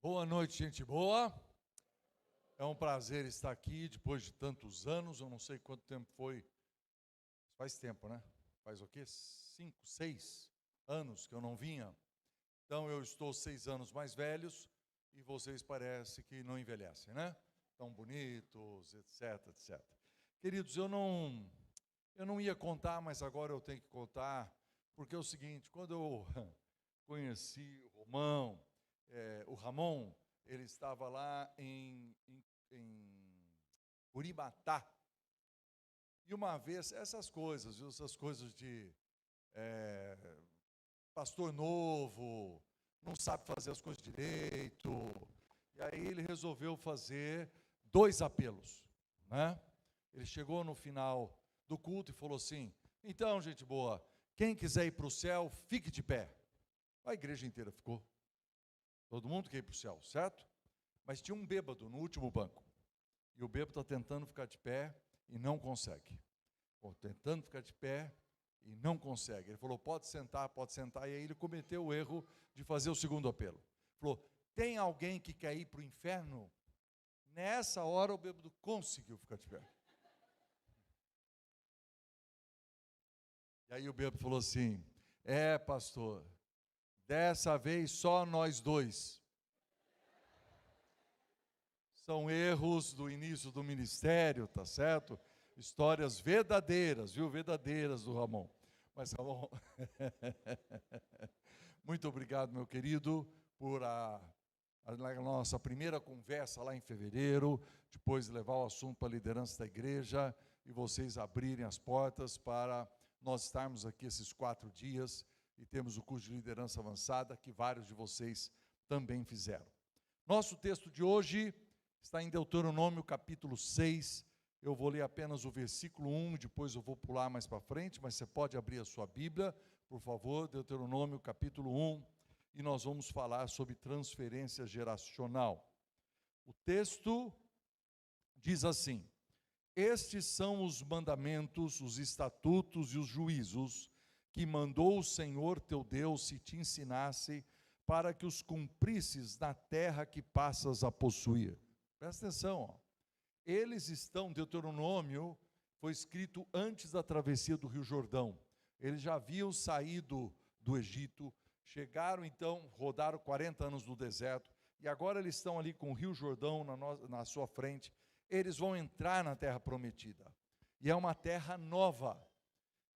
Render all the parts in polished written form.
Boa noite, gente boa. É um prazer estar aqui depois de tantos anos. Eu não sei quanto tempo foi. Faz tempo, né? Faz o quê? 5, 6 anos que eu não vinha. Então eu estou 6 anos mais velhos e vocês parece que não envelhecem, né? Tão bonitos, etc, etc. Queridos, eu não ia contar, mas agora eu tenho que contar, porque é o seguinte: quando eu conheci o Ramon, ele estava lá em Urimatá. E uma vez, essas coisas, viu? Essas coisas de pastor novo, não sabe fazer as coisas direito. E aí ele resolveu fazer 2 apelos, né? Ele chegou no final do culto e falou assim: então, gente boa, quem quiser ir para o céu, fique de pé. A igreja inteira ficou. Todo mundo quer ir para o céu, certo? Mas tinha um bêbado no último banco. E o bêbado está tentando ficar de pé e não consegue. Tentando ficar de pé e não consegue. Ele falou, pode sentar, pode sentar. E aí ele cometeu o erro de fazer o segundo apelo. Falou, tem alguém que quer ir para o inferno? Nessa hora o bêbado conseguiu ficar de pé. E aí o bêbado falou assim, pastor, dessa vez só nós dois. São erros do início do ministério, tá certo? Histórias verdadeiras, viu? Verdadeiras do Ramon. Mas Ramon, muito obrigado, meu querido, por a nossa primeira conversa lá em fevereiro, depois de levar o assunto para a liderança da igreja e vocês abrirem as portas para nós estarmos aqui esses 4 dias e temos o curso de liderança avançada que vários de vocês também fizeram. Nosso texto de hoje está em Deuteronômio capítulo 6, eu vou ler apenas o versículo 1, depois eu vou pular mais para frente, mas você pode abrir a sua Bíblia, por favor, Deuteronômio capítulo 1, e nós vamos falar sobre transferência geracional. O texto diz assim, estes são os mandamentos, os estatutos e os juízos que mandou o Senhor teu Deus se te ensinasse para que os cumprisses na terra que passas a possuir. Presta atenção, ó. Eles estão, Deuteronômio foi escrito antes da travessia do Rio Jordão. Eles já haviam saído do Egito, chegaram então, rodaram 40 anos no deserto, e agora eles estão ali com o Rio Jordão na sua frente. Eles vão entrar na terra prometida, e é uma terra nova.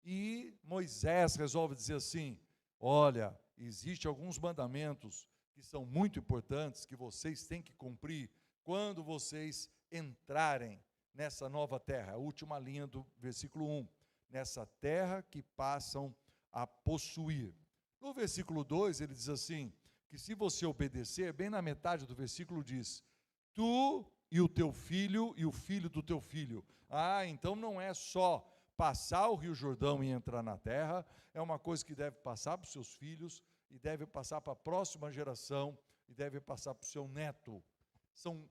E Moisés resolve dizer assim, olha, existem alguns mandamentos que são muito importantes, que vocês têm que cumprir, quando vocês entrarem nessa nova terra, a última linha do versículo 1, nessa terra que passam a possuir. No versículo 2 ele diz assim, que se você obedecer, bem na metade do versículo diz, tu e o teu filho e o filho do teu filho. Então não é só passar o Rio Jordão e entrar na terra, é uma coisa que deve passar para os seus filhos, e deve passar para a próxima geração, e deve passar para o seu neto. São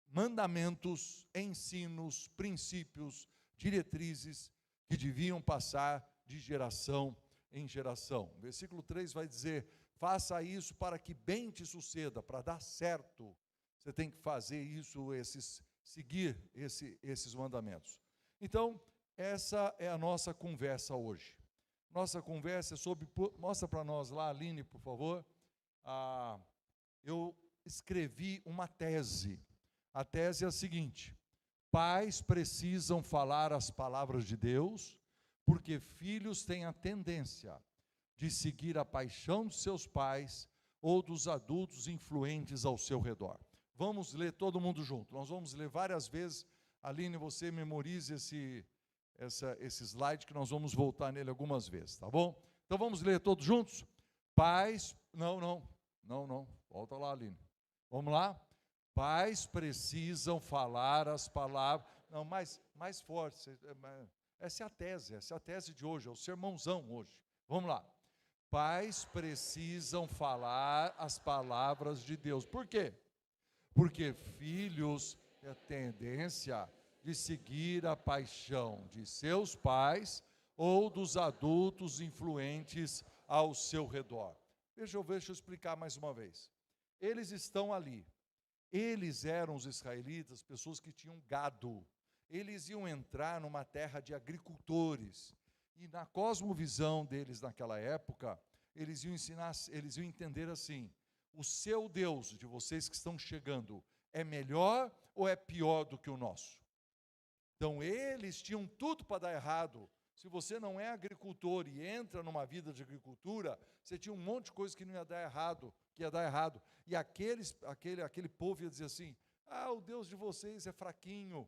mandamentos, ensinos, princípios, diretrizes que deviam passar de geração em geração. O versículo 3 vai dizer, faça isso para que bem te suceda, para dar certo. Você tem que fazer isso, seguir esses mandamentos. Então, essa é a nossa conversa hoje. Nossa conversa é sobre, mostra para nós lá, Aline, por favor. Eu escrevi uma tese. A tese é a seguinte, pais precisam falar as palavras de Deus, porque filhos têm a tendência de seguir a paixão dos seus pais ou dos adultos influentes ao seu redor. Vamos ler todo mundo junto, nós vamos ler várias vezes. Aline, você memorize esse slide que nós vamos voltar nele algumas vezes, tá bom? Então vamos ler todos juntos? Pais, não, volta lá, Aline. Vamos lá? Pais precisam falar as palavras, não, mais forte, essa é a tese de hoje, é o sermãozão hoje. Vamos lá. Pais precisam falar as palavras de Deus. Por quê? Porque filhos têm a tendência de seguir a paixão de seus pais ou dos adultos influentes ao seu redor. Deixa eu explicar mais uma vez. Eles estão ali. Eles eram os israelitas, pessoas que tinham gado. Eles iam entrar numa terra de agricultores. E na cosmovisão deles naquela época, eles iam entender assim: o seu Deus, de vocês que estão chegando, é melhor ou é pior do que o nosso? Então eles tinham tudo para dar errado. Se você não é agricultor e entra numa vida de agricultura, você tinha um monte de coisa que não ia dar errado, que ia dar errado. E aquele povo ia dizer assim: o Deus de vocês é fraquinho,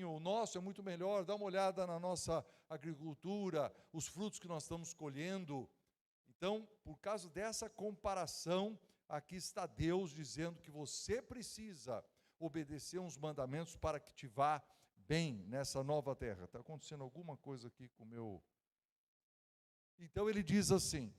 o nosso é muito melhor, dá uma olhada na nossa agricultura, os frutos que nós estamos colhendo. Então, por causa dessa comparação, aqui está Deus dizendo que você precisa obedecer uns mandamentos para que te vá bem nessa nova terra. Está acontecendo alguma coisa aqui com o meu... Então ele diz assim: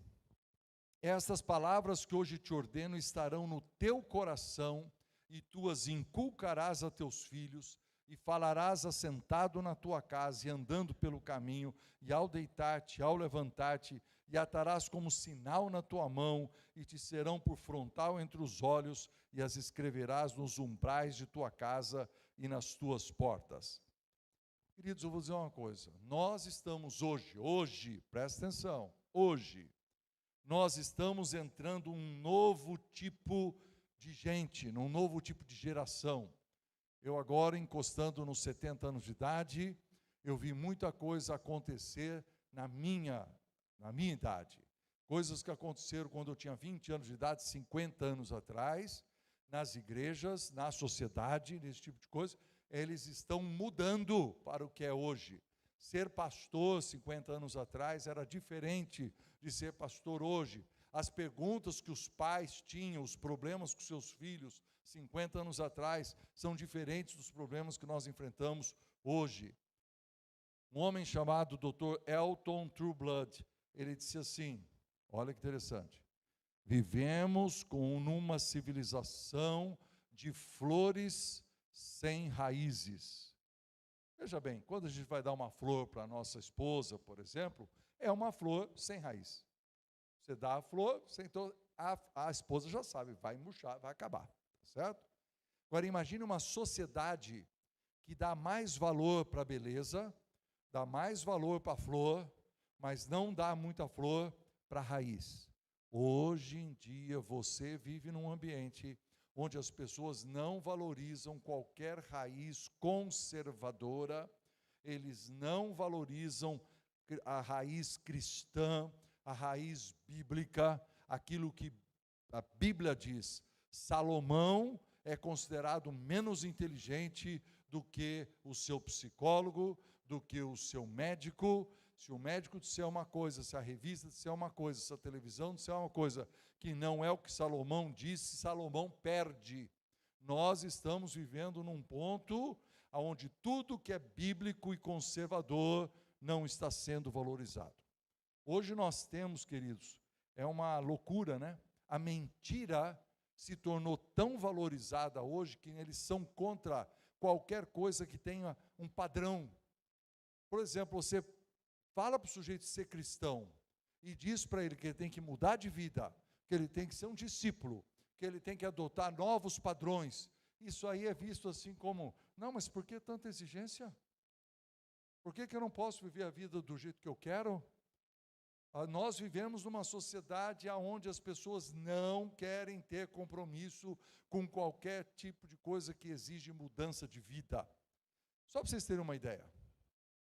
estas palavras que hoje te ordeno estarão no teu coração, e tu as inculcarás a teus filhos, e falarás assentado na tua casa e andando pelo caminho, e ao deitar-te, ao levantar-te, e atarás como sinal na tua mão, e te serão por frontal entre os olhos, e as escreverás nos umbrais de tua casa e nas tuas portas. Queridos, eu vou dizer uma coisa: nós estamos hoje, presta atenção, hoje, nós estamos entrando num novo tipo de gente, num novo tipo de geração. Eu agora, encostando nos 70 anos de idade, eu vi muita coisa acontecer na minha idade. Coisas que aconteceram quando eu tinha 20 anos de idade, 50 anos atrás, nas igrejas, na sociedade, nesse tipo de coisa, eles estão mudando para o que é hoje. Ser pastor 50 anos atrás era diferente de ser pastor hoje. As perguntas que os pais tinham, os problemas com seus filhos 50 anos atrás, são diferentes dos problemas que nós enfrentamos hoje. Um homem chamado Dr. Elton Trueblood, ele disse assim, olha que interessante: vivemos numa civilização de flores sem raízes. Veja bem, quando a gente vai dar uma flor para a nossa esposa, por exemplo, é uma flor sem raiz. Você dá a flor, a esposa já sabe, vai murchar, vai acabar, tá certo? Agora imagine uma sociedade que dá mais valor para a beleza, dá mais valor para a flor, mas não dá muita flor para a raiz. Hoje em dia você vive num ambiente onde as pessoas não valorizam qualquer raiz conservadora, eles não valorizam a raiz cristã, a raiz bíblica, aquilo que a Bíblia diz. Salomão é considerado menos inteligente do que o seu psicólogo, do que o seu médico. Se o médico disser uma coisa, se a revista disser uma coisa, se a televisão disser uma coisa que não é o que Salomão disse, Salomão perde. Nós estamos vivendo num ponto onde tudo que é bíblico e conservador não está sendo valorizado. Hoje nós temos, queridos, é uma loucura, né? A mentira se tornou tão valorizada hoje que eles são contra qualquer coisa que tenha um padrão. Por exemplo, você fala para o sujeito ser cristão e diz para ele que ele tem que mudar de vida, que ele tem que ser um discípulo, que ele tem que adotar novos padrões. Isso aí é visto assim como, não, mas por que tanta exigência? Por que eu não posso viver a vida do jeito que eu quero? Nós vivemos numa sociedade onde as pessoas não querem ter compromisso com qualquer tipo de coisa que exige mudança de vida. Só para vocês terem uma ideia.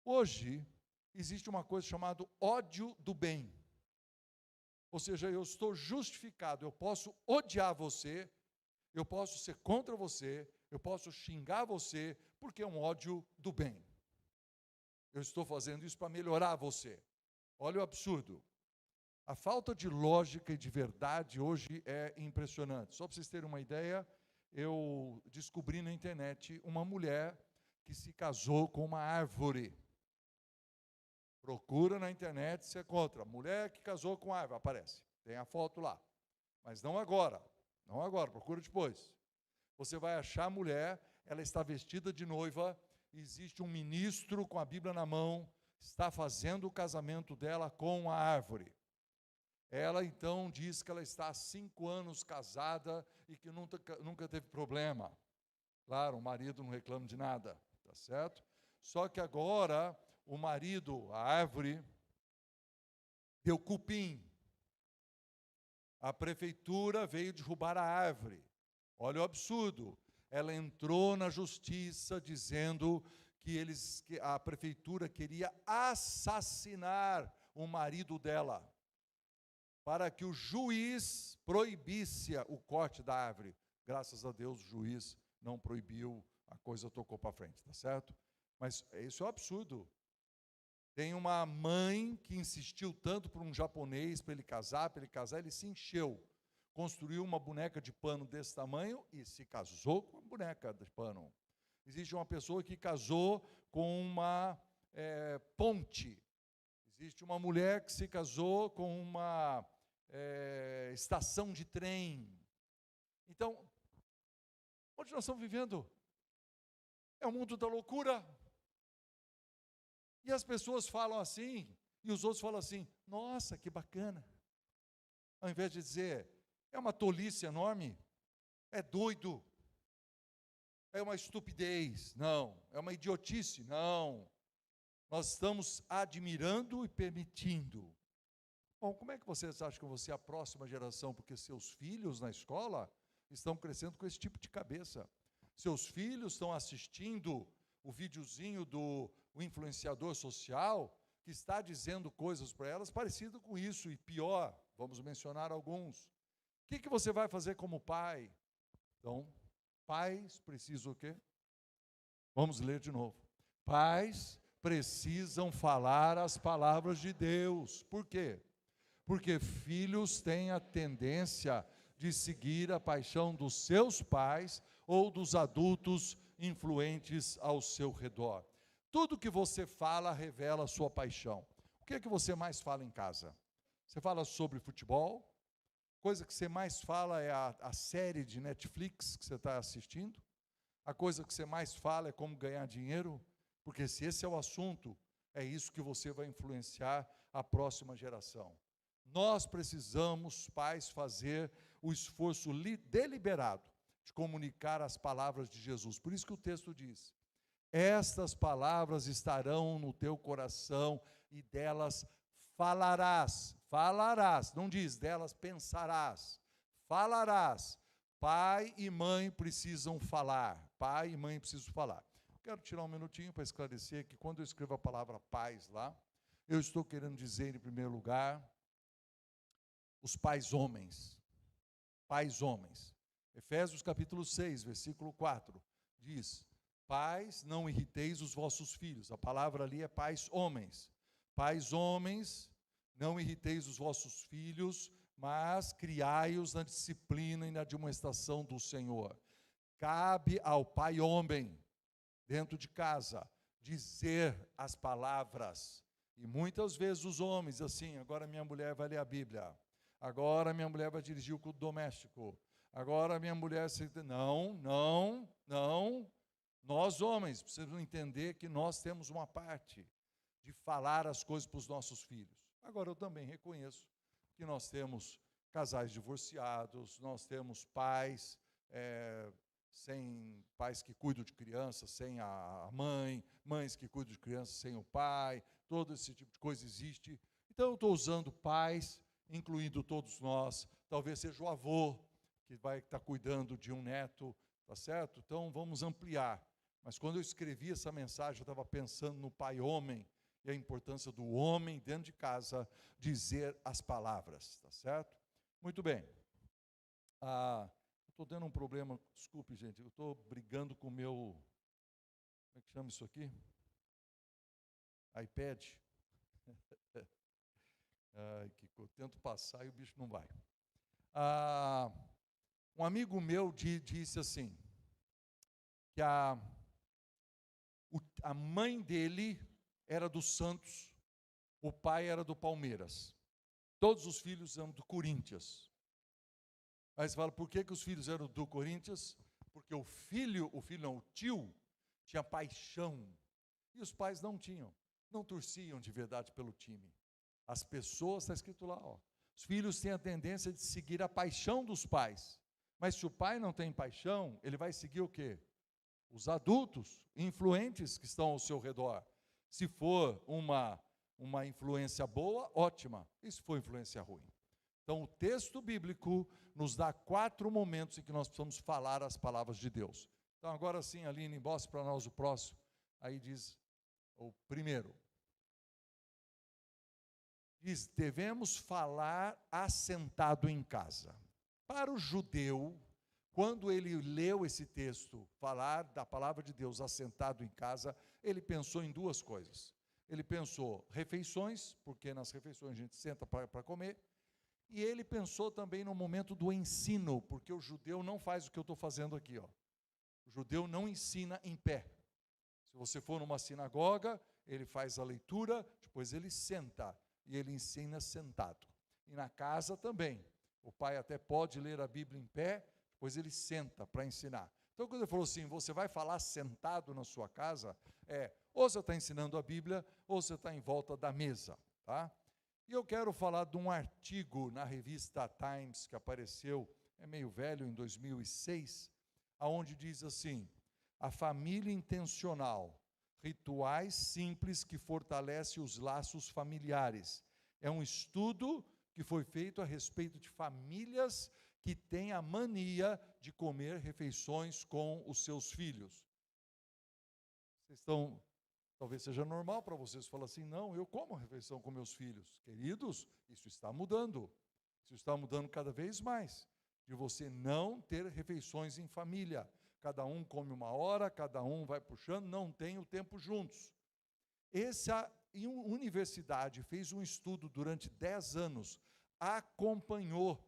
Hoje, existe uma coisa chamada ódio do bem. Ou seja, eu estou justificado, eu posso odiar você, eu posso ser contra você, eu posso xingar você, porque é um ódio do bem. Eu estou fazendo isso para melhorar você. Olha o absurdo. A falta de lógica e de verdade hoje é impressionante. Só para vocês terem uma ideia, eu descobri na internet uma mulher que se casou com uma árvore. Procura na internet, você encontra. Mulher que casou com árvore, aparece. Tem a foto lá. Mas não agora, procura depois. Você vai achar a mulher, ela está vestida de noiva, existe um ministro com a Bíblia na mão, está fazendo o casamento dela com a árvore. Ela então diz que ela está há 5 anos casada e que nunca teve problema. Claro, o marido não reclama de nada, tá certo? Só que agora o marido, a árvore, deu cupim. A prefeitura veio derrubar a árvore. Olha o absurdo. Ela entrou na justiça dizendo que a prefeitura queria assassinar o marido dela, para que o juiz proibisse o corte da árvore. Graças a Deus o juiz não proibiu, a coisa tocou para frente, tá certo? Mas isso é um absurdo. Tem uma mãe que insistiu tanto para um japonês, para ele casar, ele se encheu. Construiu uma boneca de pano desse tamanho e se casou com uma boneca de pano. Existe uma pessoa que casou com uma ponte. Existe uma mulher que se casou com uma estação de trem. Então, onde nós estamos vivendo? É o mundo da loucura. E as pessoas falam assim, e os outros falam assim, nossa, que bacana. Ao invés de dizer, é uma tolice enorme, é doido, é uma estupidez, não, é uma idiotice, não. Nós estamos admirando e permitindo. Bom, como é que vocês acham que você é a próxima geração? Porque seus filhos na escola estão crescendo com esse tipo de cabeça. Seus filhos estão assistindo o videozinho do influenciador social, que está dizendo coisas para elas parecidas com isso, e pior, vamos mencionar alguns. O que você vai fazer como pai? Então, pais precisam o quê? Vamos ler de novo. Pais precisam falar as palavras de Deus. Por quê? Porque filhos têm a tendência de seguir a paixão dos seus pais ou dos adultos influentes ao seu redor. Tudo que você fala revela a sua paixão. O que é que você mais fala em casa? Você fala sobre futebol? Coisa que você mais fala é a série de Netflix que você está assistindo? A coisa que você mais fala é como ganhar dinheiro? Porque se esse é o assunto, é isso que você vai influenciar a próxima geração. Nós precisamos, pais, fazer o esforço deliberado de comunicar as palavras de Jesus. Por isso que o texto diz, estas palavras estarão no teu coração e delas falarás, não diz delas pensarás, falarás. Pai e mãe precisam falar, Quero tirar um minutinho para esclarecer que quando eu escrevo a palavra pais lá, eu estou querendo dizer, em primeiro lugar, os pais homens. Efésios capítulo 6, versículo 4, diz, pais, não irriteis os vossos filhos. A palavra ali é pais homens. Pais homens, não irriteis os vossos filhos, mas criai-os na disciplina e na admoestação do Senhor. Cabe ao pai homem, dentro de casa, dizer as palavras. E muitas vezes os homens, assim, agora minha mulher vai ler a Bíblia, agora minha mulher vai dirigir o culto doméstico, agora minha mulher... Não. Nós homens precisamos entender que nós temos uma parte de falar as coisas para os nossos filhos. Agora eu também reconheço que nós temos casais divorciados, nós temos pais sem pais que cuidam de crianças, sem a mãe, mães que cuidam de crianças sem o pai, todo esse tipo de coisa existe. Então eu estou usando pais, incluindo todos nós, talvez seja o avô que vai estar cuidando de um neto, tá certo? Então vamos ampliar. Mas quando eu escrevi essa mensagem, eu estava pensando no pai homem e a importância do homem dentro de casa dizer as palavras, tá certo? Muito bem. Estou tendo um problema, desculpe, gente, eu estou brigando com o meu, como é que chama isso aqui? iPad. Eu tento passar e o bicho não vai. Um amigo meu disse assim, que a mãe dele era do Santos, o pai era do Palmeiras. Todos os filhos eram do Corinthians. Aí você fala, por que os filhos eram do Corinthians? Porque o tio, tinha paixão. E os pais não tinham, não torciam de verdade pelo time. As pessoas, está escrito lá, Os filhos têm a tendência de seguir a paixão dos pais. Mas se o pai não tem paixão, ele vai seguir o quê? Os adultos, influentes que estão ao seu redor. Se for uma influência boa, ótima. E se for influência ruim? Então, o texto bíblico nos dá 4 momentos em que nós precisamos falar as palavras de Deus. Então, agora sim, Aline, mostre para nós o próximo. Aí diz o primeiro. Diz, devemos falar assentado em casa. Para o judeu, quando ele leu esse texto, falar da palavra de Deus assentado em casa, ele pensou em 2 coisas. Ele pensou refeições, porque nas refeições a gente senta para comer, e ele pensou também no momento do ensino, porque o judeu não faz o que eu estou fazendo aqui, ó. O judeu não ensina em pé. Se você for numa sinagoga, ele faz a leitura, depois ele senta, e ele ensina sentado. E na casa também. O pai até pode ler a Bíblia em pé, depois ele senta para ensinar. Então, quando ele falou assim, você vai falar sentado na sua casa, ou você está ensinando a Bíblia, ou você está em volta da mesa, tá? E eu quero falar de um artigo na revista Times, que apareceu, é meio velho, em 2006, aonde diz assim, a família intencional, rituais simples que fortalecem os laços familiares. É um estudo que foi feito a respeito de famílias que têm a mania de comer refeições com os seus filhos. Vocês estão, talvez seja normal para vocês falar assim, não, eu como refeição com meus filhos. Queridos, isso está mudando. Isso está mudando cada vez mais. De você não ter refeições em família. Cada um come 1 hora, cada um vai puxando, não tem o tempo juntos. Essa universidade fez um estudo durante 10 anos, acompanhou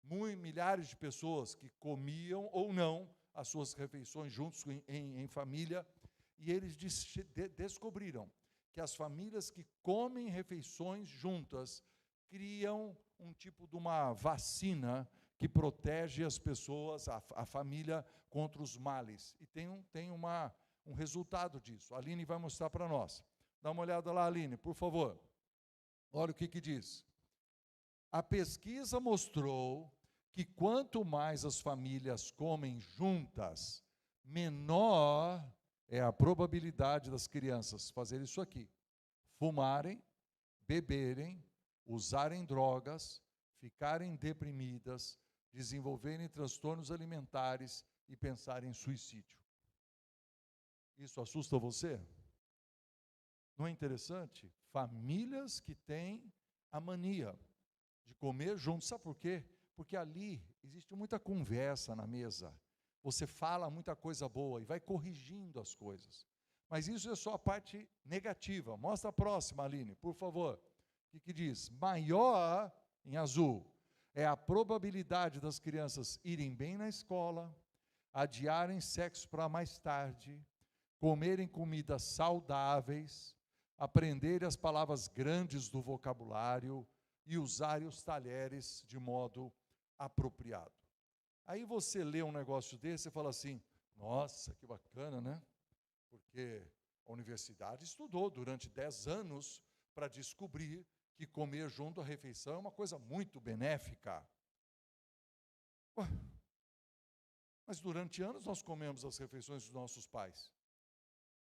milhares de pessoas que comiam ou não as suas refeições juntos em família, e eles descobriram que as famílias que comem refeições juntas criam um tipo de uma vacina que protege as pessoas, a família, contra os males. E tem um resultado disso. A Aline vai mostrar para nós. Dá uma olhada lá, Aline, por favor. Olha o que diz. A pesquisa mostrou que quanto mais as famílias comem juntas, menor é a probabilidade das crianças fazerem isso aqui: fumarem, beberem, usarem drogas, ficarem deprimidas, desenvolverem transtornos alimentares e pensarem em suicídio. Isso assusta você? Não é interessante? Famílias que têm a mania de comer juntos. Sabe por quê? Porque ali existe muita conversa na mesa. Você fala muita coisa boa e vai corrigindo as coisas. Mas isso é só a parte negativa. Mostra a próxima, Aline, por favor. O que diz? Maior, em azul, é a probabilidade das crianças irem bem na escola, adiarem sexo para mais tarde, comerem comidas saudáveis, aprenderem as palavras grandes do vocabulário e usarem os talheres de modo apropriado. Aí você lê um negócio desse e fala assim, nossa, que bacana, né? Porque a universidade estudou durante 10 anos para descobrir que comer junto à refeição é uma coisa muito benéfica. Ué, mas durante anos nós comemos as refeições dos nossos pais.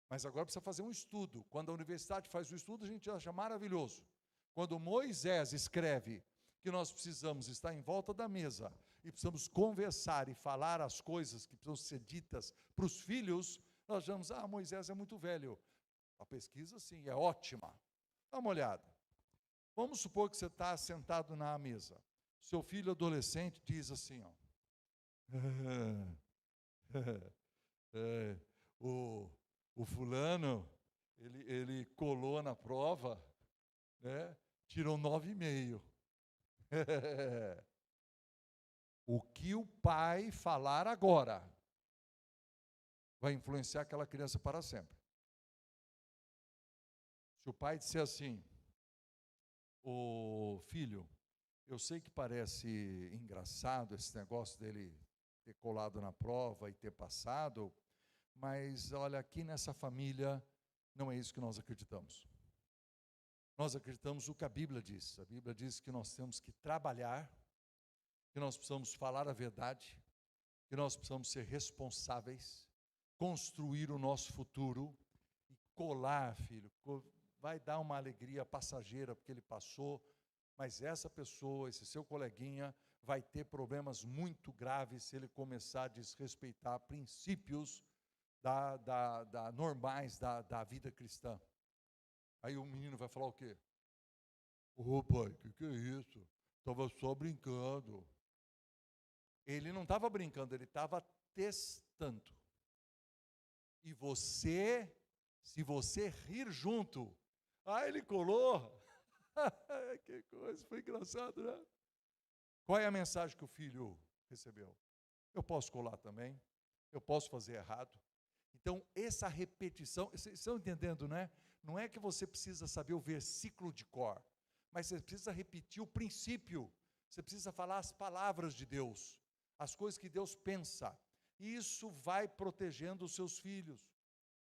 Mas agora precisa fazer um estudo. Quando a universidade faz o estudo, a gente acha maravilhoso. Quando Moisés escreve que nós precisamos estar em volta da mesa e precisamos conversar e falar as coisas que precisam ser ditas para os filhos, nós achamos, Moisés é muito velho. A pesquisa, sim, é ótima. Dá uma olhada. Vamos supor que você está sentado na mesa. Seu filho adolescente diz assim, ó, o fulano, ele colou na prova, né? Tirou 9,5. O que o pai falar agora vai influenciar aquela criança para sempre. Se o pai disser assim, ô filho, eu sei que parece engraçado esse negócio dele ter colado na prova e ter passado, mas olha, aqui nessa família não é isso que nós acreditamos. Nós acreditamos no que a Bíblia diz. A Bíblia diz que nós temos que trabalhar, que nós precisamos falar a verdade, que nós precisamos ser responsáveis, construir o nosso futuro e colar, filho. Vai dar uma alegria passageira porque ele passou, mas essa pessoa, esse seu coleguinha, vai ter problemas muito graves se ele começar a desrespeitar princípios normais da vida cristã. Aí o menino vai falar o quê? Ô pai, que é isso? Estava só brincando. Ele não estava brincando, ele estava testando. E você, se você rir junto, ele colou. Que coisa, foi engraçado, né? Qual é a mensagem que o filho recebeu? Eu posso colar também, eu posso fazer errado. Então, essa repetição, vocês estão entendendo, né? Não é que você precisa saber o versículo de cor, mas você precisa repetir o princípio, você precisa falar as palavras de Deus, as coisas que Deus pensa. Isso vai protegendo os seus filhos.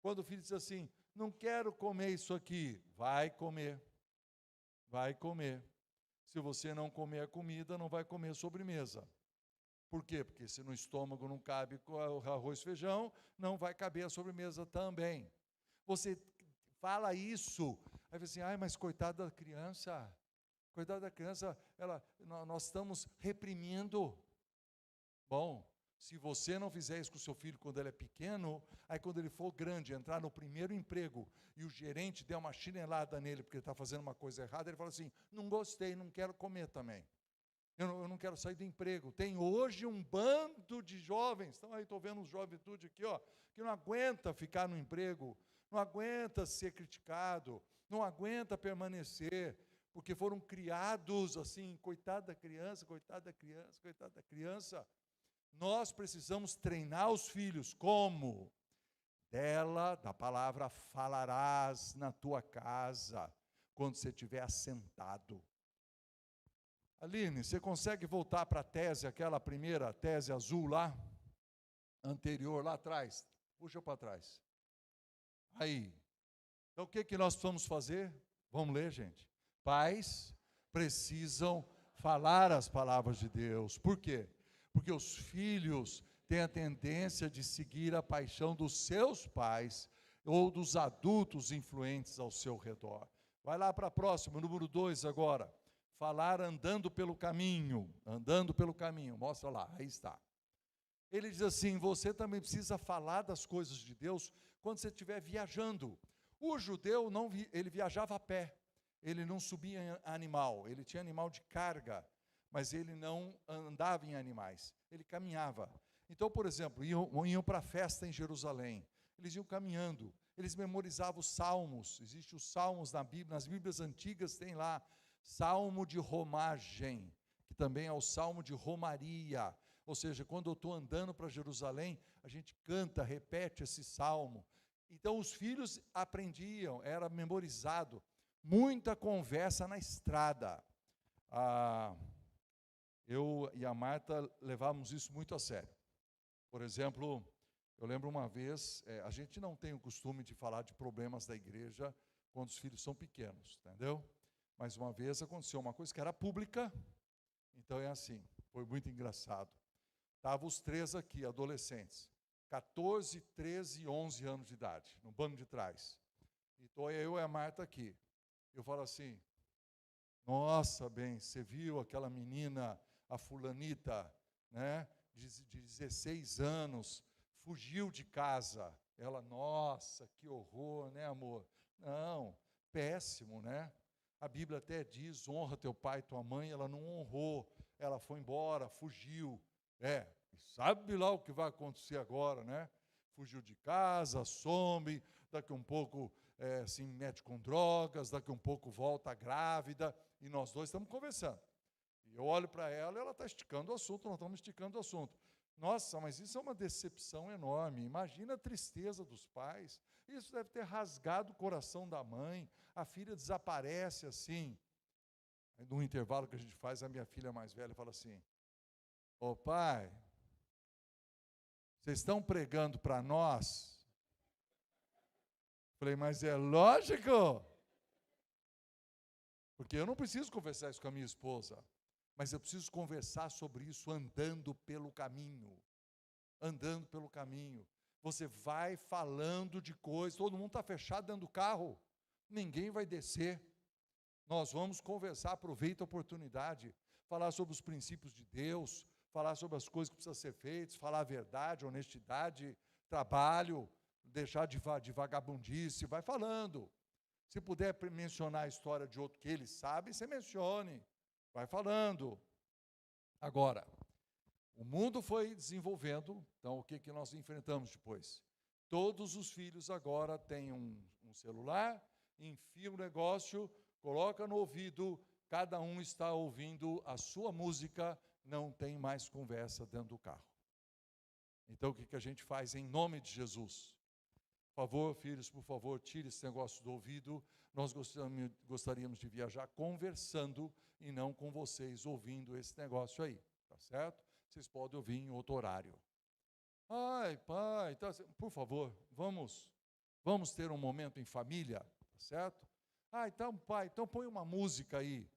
Quando o filho diz assim, não quero comer isso aqui, vai comer. Vai comer. Se você não comer a comida, não vai comer sobremesa. Por quê? Porque se no estômago não cabe o arroz e feijão, não vai caber a sobremesa também. Você fala isso, aí você assim, mas coitada da criança, nós estamos reprimindo. Bom, se você não fizer isso com o seu filho quando ele é pequeno, aí quando ele for grande, entrar no primeiro emprego e o gerente der uma chinelada nele porque ele está fazendo uma coisa errada, ele fala assim, não gostei, não quero comer também. Eu não quero sair do emprego. Tem hoje um bando de jovens, então aí estou vendo uns juventude aqui, que não aguenta ficar no emprego, não aguenta ser criticado, não aguenta permanecer, porque foram criados assim, coitada da criança, coitada da criança, coitada da criança. Nós precisamos treinar os filhos, como? Da palavra falarás na tua casa, quando você estiver assentado. Aline, você consegue voltar para a tese, aquela primeira tese azul lá? Anterior, lá atrás. Puxa para trás. Aí. Então, o que nós precisamos fazer? Vamos ler, gente. Pais precisam falar as palavras de Deus. Por quê? Porque os filhos têm a tendência de seguir a paixão dos seus pais ou dos adultos influentes ao seu redor. Vai lá para a próxima, número 2 agora. Falar andando pelo caminho, mostra lá, aí está. Ele diz assim, você também precisa falar das coisas de Deus quando você estiver viajando. O judeu, ele viajava a pé, ele não subia em animal, ele tinha animal de carga, mas ele não andava em animais, ele caminhava. Então, por exemplo, iam para a festa em Jerusalém, eles iam caminhando, eles memorizavam os salmos, existem os salmos na Bíblia, nas Bíblias antigas tem lá, Salmo de romagem, que também é o Salmo de romaria, ou seja, quando eu estou andando para Jerusalém, a gente canta, repete esse salmo. Então os filhos aprendiam, era memorizado, muita conversa na estrada. Eu e a Marta levávamos isso muito a sério. Por exemplo, eu lembro uma vez, a gente não tem o costume de falar de problemas da igreja quando os filhos são pequenos, entendeu? Mas uma vez aconteceu uma coisa que era pública, então é assim, foi muito engraçado. Estavam os 3 aqui, adolescentes, 14, 13 e 11 anos de idade, no banco de trás. Então eu e a Marta aqui. Eu falo assim, nossa, bem, você viu aquela menina, a fulanita, né, de 16 anos, fugiu de casa. Ela, nossa, que horror, né, amor? Não, péssimo, né? A Bíblia até diz, honra teu pai e tua mãe, ela não honrou, ela foi embora, fugiu. Sabe lá o que vai acontecer agora, né? Fugiu de casa, some, daqui um pouco se mete com drogas, daqui um pouco volta grávida, e nós dois estamos conversando. E eu olho para ela e ela está esticando o assunto, nós estamos esticando o assunto. Nossa, mas isso é uma decepção enorme. Imagina a tristeza dos pais. Isso deve ter rasgado o coração da mãe. A filha desaparece assim. Aí, num intervalo que a gente faz, a minha filha mais velha fala assim, ô pai, vocês estão pregando para nós? Falei, mas é lógico. Porque eu não preciso conversar isso com a minha esposa, mas eu preciso conversar sobre isso andando pelo caminho. Andando pelo caminho. Você vai falando de coisas, todo mundo está fechado dentro do carro, ninguém vai descer. Nós vamos conversar, aproveita a oportunidade, falar sobre os princípios de Deus, falar sobre as coisas que precisam ser feitas, falar a verdade, honestidade, trabalho, deixar de vagabundice, vai falando. Se puder mencionar a história de outro que ele sabe, você mencione, vai falando. Agora, o mundo foi desenvolvendo, então o que nós enfrentamos depois? Todos os filhos agora têm um celular, enfia o negócio, coloca no ouvido, cada um está ouvindo a sua música, não tem mais conversa dentro do carro. Então o que a gente faz em nome de Jesus? Por favor, filhos, por favor, tire esse negócio do ouvido. Nós gostaríamos de viajar conversando e não com vocês ouvindo esse negócio aí, tá certo? Vocês podem ouvir em outro horário. Ai, pai, tá, por favor, vamos ter um momento em família, tá certo? Ah, então, pai, então põe uma música aí.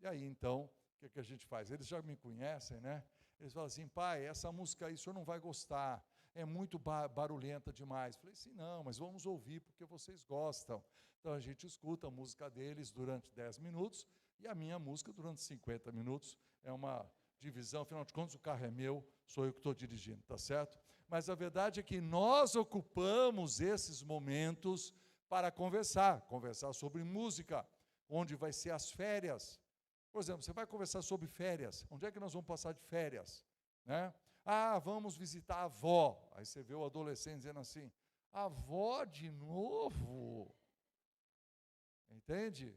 E aí, então, o que a gente faz? Eles já me conhecem, né? Eles falam assim, pai, essa música aí o senhor não vai gostar, é muito barulhenta demais. Falei assim, não, mas vamos ouvir porque vocês gostam. Então a gente escuta a música deles durante 10 minutos e a minha música durante 50 minutos. É uma divisão, afinal de contas o carro é meu, sou eu que estou dirigindo, tá certo? Mas a verdade é que nós ocupamos esses momentos para conversar sobre música, onde vai ser as férias. Por exemplo, você vai conversar sobre férias, onde é que nós vamos passar de férias? Né? Ah, vamos visitar a avó. Aí você vê o adolescente dizendo assim, avó de novo? Entende?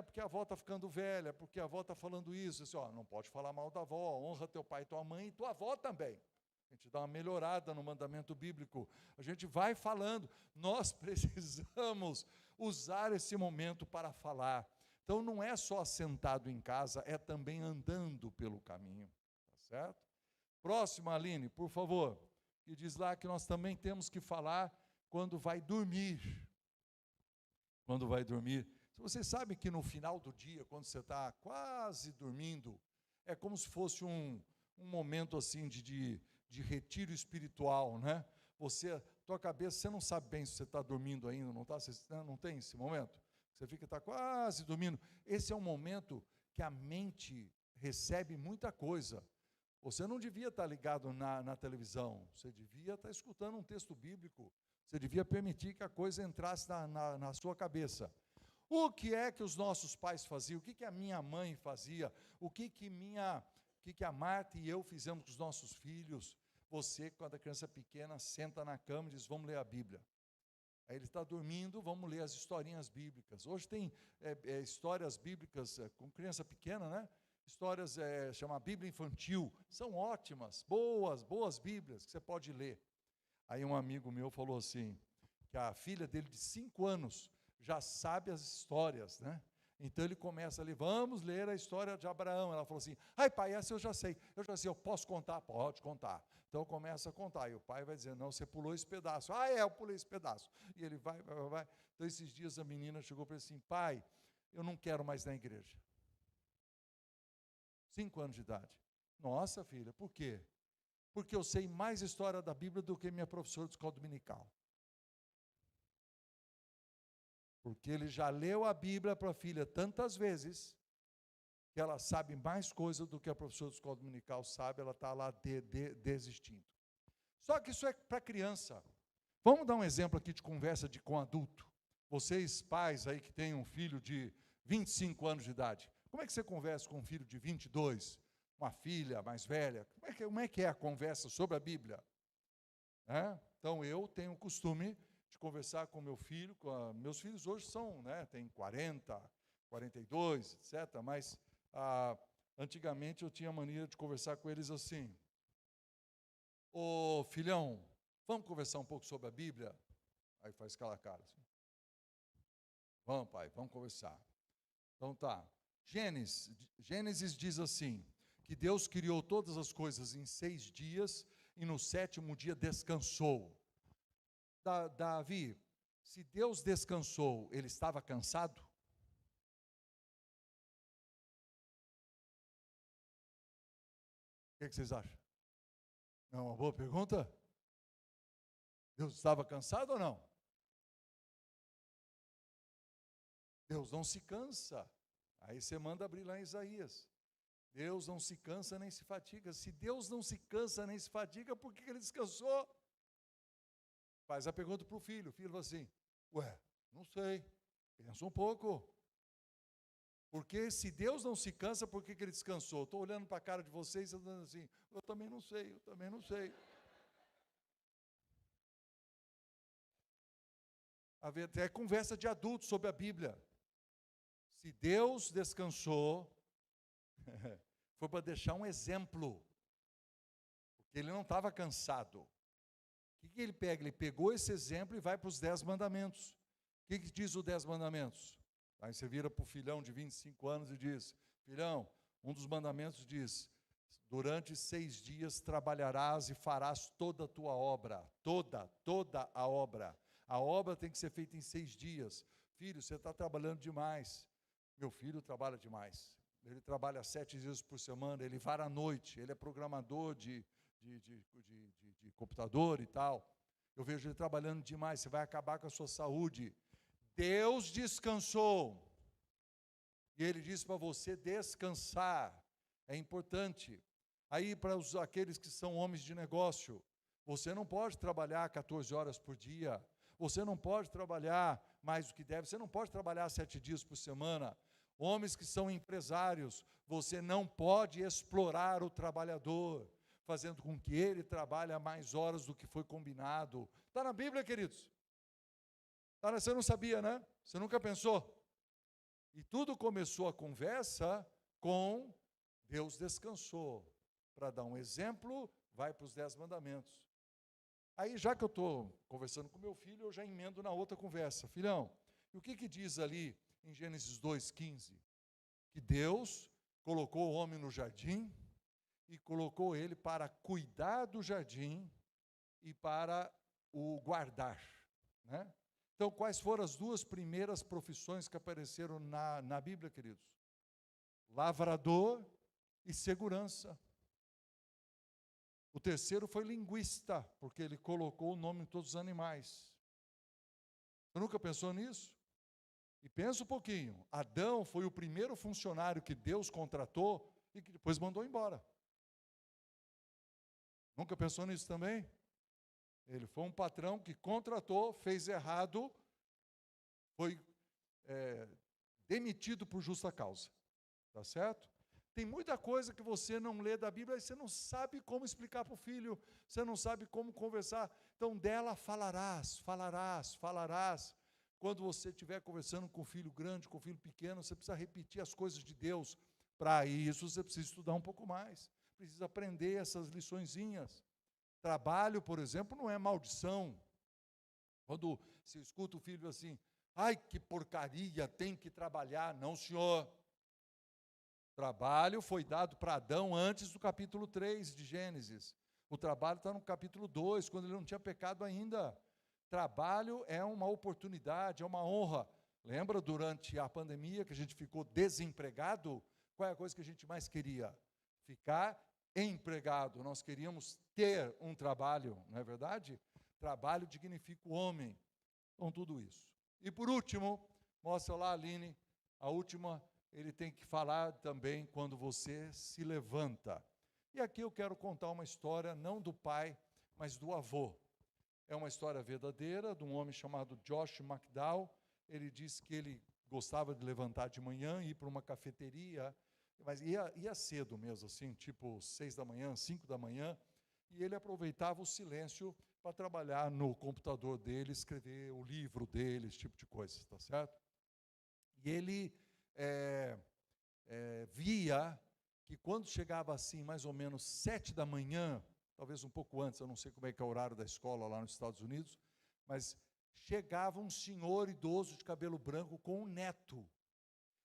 Porque a avó está ficando velha, porque a avó está falando isso. Assim, não pode falar mal da avó, honra teu pai, tua mãe e tua avó também. A gente dá uma melhorada no mandamento bíblico. A gente vai falando. Nós precisamos usar esse momento para falar. Então não é só sentado em casa, é também andando pelo caminho. Tá certo? Próxima, Aline, por favor. Que diz lá que nós também temos que falar quando vai dormir. Quando vai dormir. Você sabe que no final do dia, quando você está quase dormindo, é como se fosse um momento assim de retiro espiritual, né? Tua cabeça, você não sabe bem se você está dormindo ainda, não está? Você não tem esse momento? Você está quase dormindo. Esse é um momento que a mente recebe muita coisa. Você não devia estar ligado na televisão, você devia estar escutando um texto bíblico, você devia permitir que a coisa entrasse na sua cabeça. O que é que os nossos pais faziam? O que a minha mãe fazia? O que a Marta e eu fizemos com os nossos filhos? Você, quando a criança é pequena, senta na cama e diz, vamos ler a Bíblia. Aí ele está dormindo, vamos ler as historinhas bíblicas. Hoje tem histórias bíblicas com criança pequena, né? Histórias, chama Bíblia Infantil, são ótimas, boas Bíblias que você pode ler. Aí um amigo meu falou assim, que a filha dele de 5 anos já sabe as histórias, né? Então ele começa ali, vamos ler a história de Abraão. Ela falou assim, ai pai, essa eu já sei, eu posso contar? Pode contar. Então começa a contar, e o pai vai dizer, não, você pulou esse pedaço. Ah, eu pulei esse pedaço. E ele vai. Então esses dias a menina chegou para ele assim, pai, eu não quero mais na igreja. 5 anos de idade. Nossa, filha, por quê? Porque eu sei mais história da Bíblia do que minha professora de escola dominical. Porque ele já leu a Bíblia para a filha tantas vezes, que ela sabe mais coisa do que a professora de escola dominical sabe, ela está lá desistindo. Só que isso é para criança. Vamos dar um exemplo aqui de conversa com adulto. Vocês, pais aí que têm um filho de 25 anos de idade, como é que você conversa com um filho de 22, uma filha mais velha? Como é que é a conversa sobre a Bíblia? Então, eu tenho o costume de conversar com meu filho, meus filhos hoje são, tem 40, 42, etc., mas antigamente eu tinha a mania de conversar com eles assim, ô filhão, vamos conversar um pouco sobre a Bíblia? Aí faz aquela cara assim, vamos pai, vamos conversar. Então tá, Gênesis diz assim, que Deus criou todas as coisas em 6 dias e no 7º dia descansou. Davi, se Deus descansou, ele estava cansado? que vocês acham? Não é uma boa pergunta? Deus estava cansado ou não? Deus não se cansa. Aí você manda abrir lá em Isaías. Deus não se cansa nem se fatiga. Se Deus não se cansa nem se fatiga, por que ele descansou? Faz a pergunta para o filho. O filho fala assim, ué, não sei. Pensa um pouco. Porque se Deus não se cansa, por que ele descansou? Estou olhando para a cara de vocês e dizendo assim, eu também não sei, eu também não sei. É conversa de adultos sobre a Bíblia. Se Deus descansou, foi para deixar um exemplo, porque ele não estava cansado. O que ele pega? Ele pegou esse exemplo e vai para os 10 mandamentos. O que diz os 10 mandamentos? Aí você vira para o filhão de 25 anos e diz, filhão, um dos mandamentos diz, durante 6 dias trabalharás e farás toda a tua obra, toda a obra. A obra tem que ser feita em 6 dias. Filho, você está trabalhando demais. Meu filho trabalha demais. Ele trabalha 7 dias por semana, ele vara à noite, ele é programador de computador e tal. Eu vejo ele trabalhando demais, você vai acabar com a sua saúde. Deus descansou. E ele disse para você descansar. É importante. Aí, para aqueles que são homens de negócio, você não pode trabalhar 14 horas por dia. Você não pode trabalhar mais do que deve. Você não pode trabalhar 7 dias por semana. Homens que são empresários, você não pode explorar o trabalhador, fazendo com que ele trabalhe mais horas do que foi combinado. Está na Bíblia, queridos? Você não sabia, né? Você nunca pensou? E tudo começou a conversa com Deus descansou. Para dar um exemplo, vai para os 10 mandamentos. Aí, já que eu estou conversando com meu filho, eu já emendo na outra conversa. Filhão, e o que diz ali em Gênesis 2,15? Que Deus colocou o homem no jardim e colocou ele para cuidar do jardim e para o guardar, né? Então, quais foram as 2 primeiras profissões que apareceram na Bíblia, queridos? Lavrador e segurança. O terceiro foi linguista, porque ele colocou o nome em todos os animais. Você nunca pensou nisso? E pensa um pouquinho, Adão foi o primeiro funcionário que Deus contratou e que depois mandou embora. Nunca pensou nisso também? Ele foi um patrão que contratou, fez errado, foi demitido por justa causa. Tá certo? Tem muita coisa que você não lê da Bíblia e você não sabe como explicar para o filho, você não sabe como conversar. Então, dela falarás. Quando você estiver conversando com o filho grande, com o filho pequeno, você precisa repetir as coisas de Deus. Para isso, você precisa estudar um pouco mais. Precisa aprender essas liçõezinhas. Trabalho, por exemplo, não é maldição. Quando você escuta o filho assim, ai, que porcaria, tem que trabalhar. Não, senhor. Trabalho foi dado para Adão antes do capítulo 3 de Gênesis. O trabalho está no capítulo 2, quando ele não tinha pecado ainda. Trabalho é uma oportunidade, é uma honra. Lembra durante a pandemia que a gente ficou desempregado? Qual é a coisa que a gente mais queria? Ficar empregado. Nós queríamos ter um trabalho, não é verdade? Trabalho dignifica o homem. Então, tudo isso. E por último, mostra lá, Aline, a última, ele tem que falar também quando você se levanta. E aqui eu quero contar uma história, não do pai, mas do avô. É uma história verdadeira de um homem chamado Josh McDowell. Ele disse que ele gostava de levantar de manhã, ir para uma cafeteria, mas ia cedo mesmo, assim, tipo 6 da manhã, 5 da manhã, e ele aproveitava o silêncio para trabalhar no computador dele, escrever o livro dele, esse tipo de coisa, tá certo? E ele via que quando chegava assim, mais ou menos 7 da manhã, talvez um pouco antes, eu não sei como é que é o horário da escola lá nos Estados Unidos, mas chegava um senhor idoso de cabelo branco com um neto.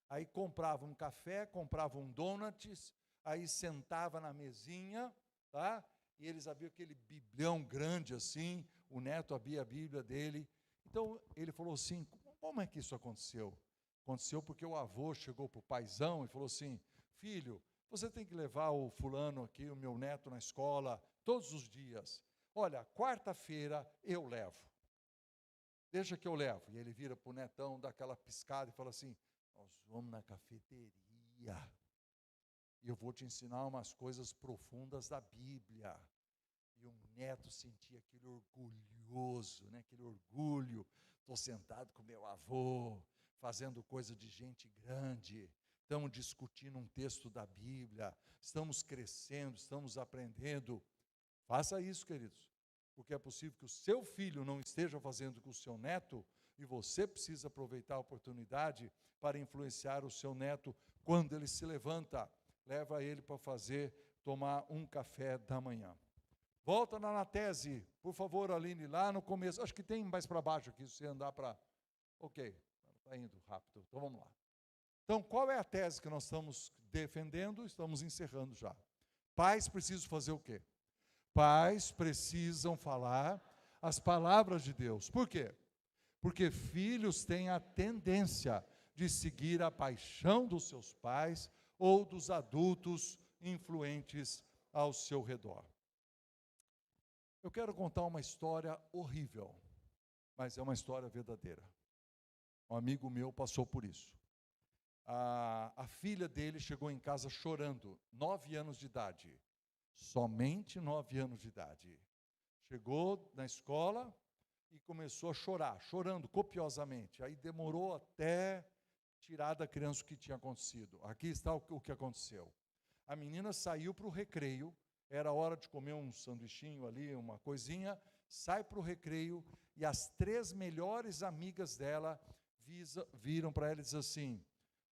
Aí comprava um café, comprava um donuts, aí sentava na mesinha, tá? E eles abriam aquele biblião grande assim, o neto abria a Bíblia dele. Então ele falou assim, como é que isso aconteceu? Aconteceu porque o avô chegou para o paizão e falou assim, filho, você tem que levar o fulano aqui, o meu neto, na escola, todos os dias. Olha, quarta-feira eu levo. Deixa que eu levo. E ele vira para o netão, dá aquela piscada e fala assim, nós vamos na cafeteria. E eu vou te ensinar umas coisas profundas da Bíblia. E o neto sentia aquele orgulhoso, né? Aquele orgulho. Estou sentado com meu avô, fazendo coisa de gente grande. Estamos discutindo um texto da Bíblia. Estamos crescendo, estamos aprendendo. Faça isso, queridos. Porque é possível que o seu filho não esteja fazendo com o seu neto, e você precisa aproveitar a oportunidade para influenciar o seu neto quando ele se levanta. Leva ele para tomar um café da manhã. Volta na tese, por favor, Aline, lá no começo. Acho que tem mais para baixo aqui, se você andar para... Ok, está indo rápido, então vamos lá. Então, qual é a tese que nós estamos defendendo? Estamos encerrando já. Pais precisam fazer o quê? Pais precisam falar as palavras de Deus. Por quê? Porque filhos têm a tendência de seguir a paixão dos seus pais ou dos adultos influentes ao seu redor. Eu quero contar uma história horrível, mas é uma história verdadeira. Um amigo meu passou por isso. A filha dele chegou em casa chorando, 9 anos de idade. Somente 9 anos de idade. Chegou na escola e começou a chorar, chorando copiosamente. Aí demorou até tirar da criança o que tinha acontecido. Aqui está o que aconteceu. A menina saiu para o recreio, era hora de comer um sanduichinho ali, uma coisinha, sai para o recreio e as 3 melhores amigas dela viram para ela e dizem assim,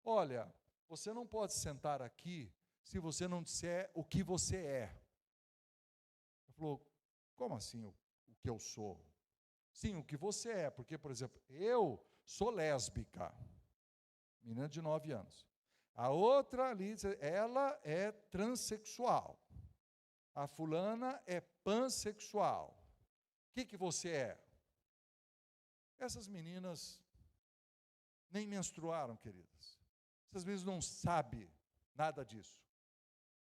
olha, você não pode sentar aqui se você não disser o que você é. Ela falou, como assim o que eu sou? Sim, o que você é, porque, por exemplo, eu sou lésbica, menina de 9 anos. A outra ali, ela é transexual. A fulana é pansexual. O que você é? Essas meninas nem menstruaram, queridas. Essas meninas não sabem nada disso.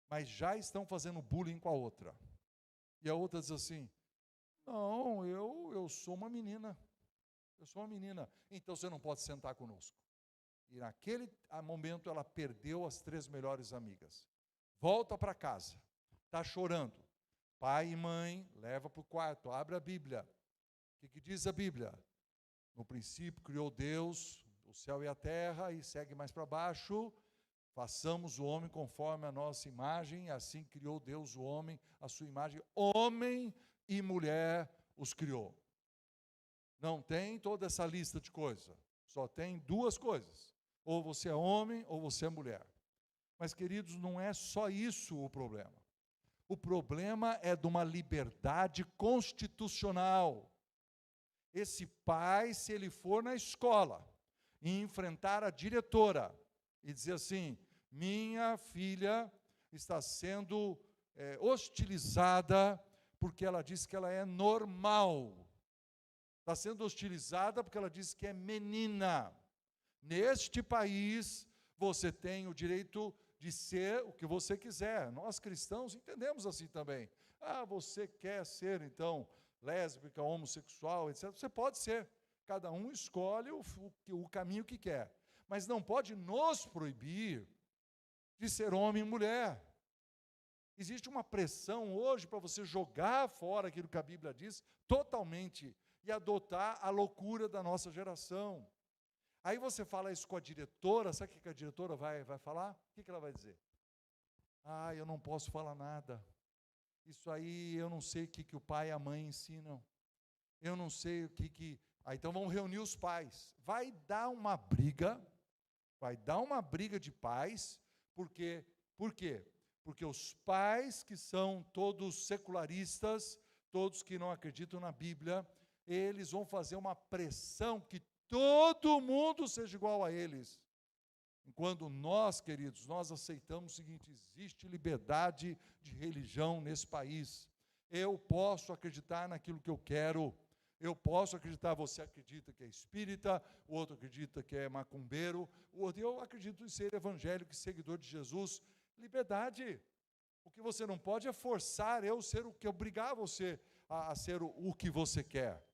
Mas já estão fazendo bullying com a outra. E a outra diz assim, não, eu sou uma menina. Eu sou uma menina. Então você não pode sentar conosco. E naquele momento ela perdeu as 3 melhores amigas. Volta para casa. Está chorando. Pai e mãe, leva para o quarto, abre a Bíblia. O que diz a Bíblia? No princípio criou Deus o céu e a terra, e segue mais para baixo, façamos o homem conforme a nossa imagem, assim criou Deus o homem, a sua imagem, homem e mulher os criou. Não tem toda essa lista de coisas, só tem 2 coisas, ou você é homem ou você é mulher. Mas, queridos, não é só isso o problema. O problema é de uma liberdade constitucional. Esse pai, se ele for na escola e enfrentar a diretora e dizer assim, minha filha está sendo hostilizada porque ela diz que ela é normal. Está sendo hostilizada porque ela diz que é menina. Neste país, você tem o direito de ser o que você quiser. Nós cristãos entendemos assim também. Você quer ser, então, lésbica, homossexual, etc. Você pode ser. Cada um escolhe o caminho que quer. Mas não pode nos proibir de ser homem e mulher. Existe uma pressão hoje para você jogar fora aquilo que a Bíblia diz totalmente e adotar a loucura da nossa geração. Aí você fala isso com a diretora, sabe o que a diretora vai falar? O que ela vai dizer? Eu não posso falar nada. Isso aí eu não sei o que o pai e a mãe ensinam. Eu não sei o que... então vamos reunir os pais. Vai dar uma briga de pais, por quê? Porque os pais que são todos secularistas, todos que não acreditam na Bíblia, eles vão fazer uma pressão que todo mundo seja igual a eles. Enquanto nós, queridos, nós aceitamos o seguinte, existe liberdade de religião nesse país. Eu posso acreditar naquilo que eu quero. Eu posso acreditar, você acredita que é espírita, o outro acredita que é macumbeiro, o outro, eu acredito em ser evangélico e seguidor de Jesus. liberdade. O que você não pode é forçar eu ser o que obrigar você a ser o que você quer.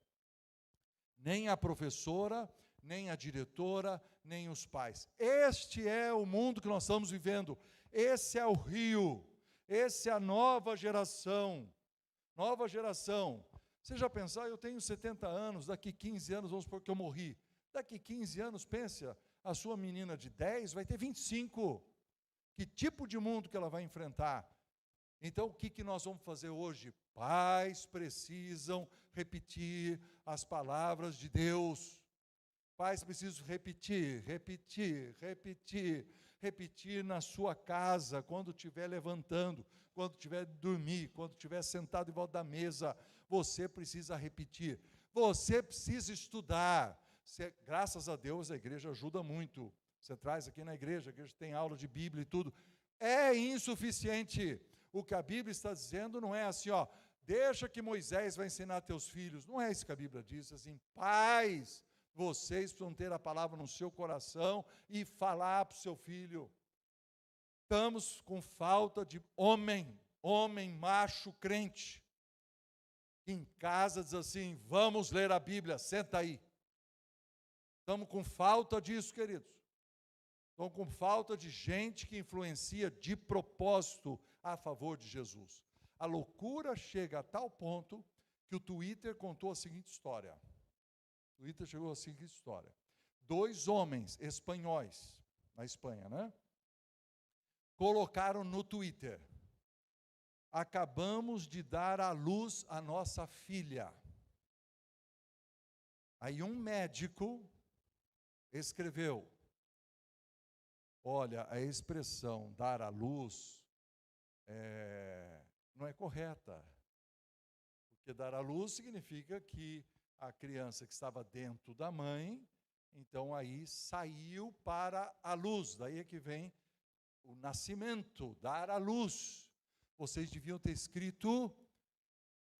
Nem a professora, nem a diretora, nem os pais. Este é o mundo que nós estamos vivendo. Esse é o Rio. Essa é a nova geração. Nova geração. Você já pensou, eu tenho 70 anos, daqui 15 anos, vamos supor que eu morri. Daqui 15 anos, pensa, a sua menina de 10 vai ter 25. Que tipo de mundo que ela vai enfrentar? Então, o que nós vamos fazer hoje? Pais precisam repetir as palavras de Deus. Pais precisam repetir na sua casa, quando estiver levantando, quando estiver dormir, quando estiver sentado em volta da mesa, você precisa repetir. Você precisa estudar. Graças a Deus, a igreja ajuda muito. Você traz aqui na igreja, a igreja tem aula de Bíblia e tudo. É insuficiente. O que a Bíblia está dizendo não é assim, deixa que Moisés vai ensinar teus filhos. Não é isso que a Bíblia diz, assim, pais, vocês precisam ter a palavra no seu coração e falar para o seu filho. Estamos com falta de homem macho crente. Em casa diz assim, vamos ler a Bíblia, senta aí. Estamos com falta disso, queridos. Estamos com falta de gente que influencia de propósito a favor de Jesus. A loucura chega a tal ponto que o Twitter contou a seguinte história. O Twitter chegou à seguinte história. 2 homens espanhóis, na Espanha, né? Colocaram no Twitter: acabamos de dar à luz a nossa filha. Aí um médico escreveu: olha, a expressão dar à luz não é correta, porque dar à luz significa que a criança que estava dentro da mãe, então aí saiu para a luz, daí é que vem o nascimento, dar à luz. Vocês deviam ter escrito: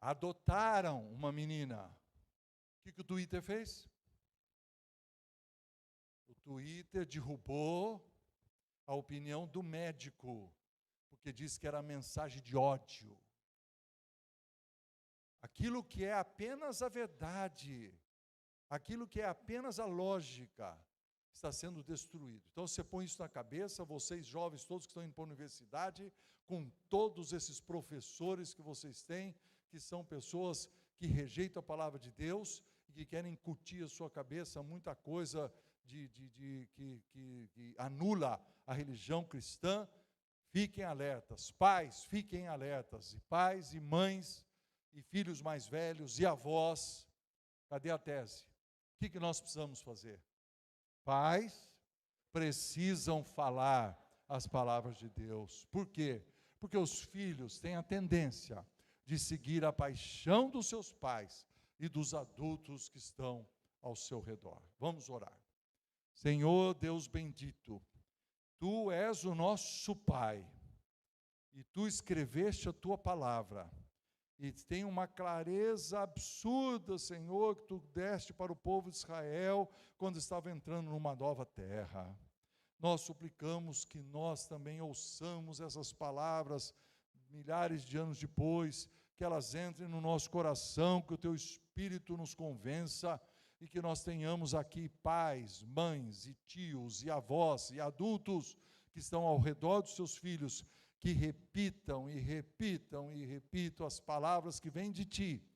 adotaram uma menina. O que o Twitter fez? O Twitter derrubou a opinião do médico, porque disse que era mensagem de ódio. Aquilo que é apenas a verdade, aquilo que é apenas a lógica, está sendo destruído. Então você põe isso na cabeça, vocês jovens todos que estão indo para a universidade, com todos esses professores que vocês têm, que são pessoas que rejeitam a palavra de Deus e que querem incutir a sua cabeça muita coisa que anula a religião cristã. Fiquem alertas, pais, fiquem alertas, e pais e mães, e filhos mais velhos, e avós. Cadê a tese? O que nós precisamos fazer? Pais precisam falar as palavras de Deus. Por quê? Porque os filhos têm a tendência de seguir a paixão dos seus pais e dos adultos que estão ao seu redor. Vamos orar. Senhor Deus bendito, Tu és o nosso Pai, e Tu escreveste a Tua palavra, e tem uma clareza absurda, Senhor, que Tu deste para o povo de Israel, quando estava entrando numa nova terra. Nós suplicamos que nós também ouçamos essas palavras, milhares de anos depois, que elas entrem no nosso coração, que o Teu Espírito nos convença, e que nós tenhamos aqui pais, mães e tios e avós e adultos que estão ao redor dos seus filhos, que repitam as palavras que vêm de Ti,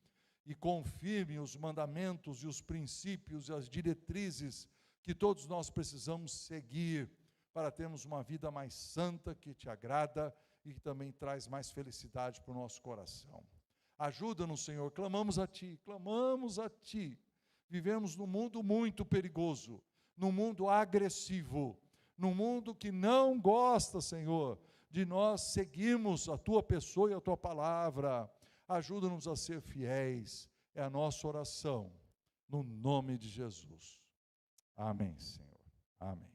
e confirmem os mandamentos e os princípios e as diretrizes que todos nós precisamos seguir para termos uma vida mais santa, que Te agrada e que também traz mais felicidade para o nosso coração. Ajuda-nos, Senhor, clamamos a Ti. Vivemos num mundo muito perigoso, num mundo agressivo, num mundo que não gosta, Senhor, de nós seguirmos a Tua pessoa e a Tua palavra. Ajuda-nos a ser fiéis, é a nossa oração, no nome de Jesus. Amém, Senhor. Amém.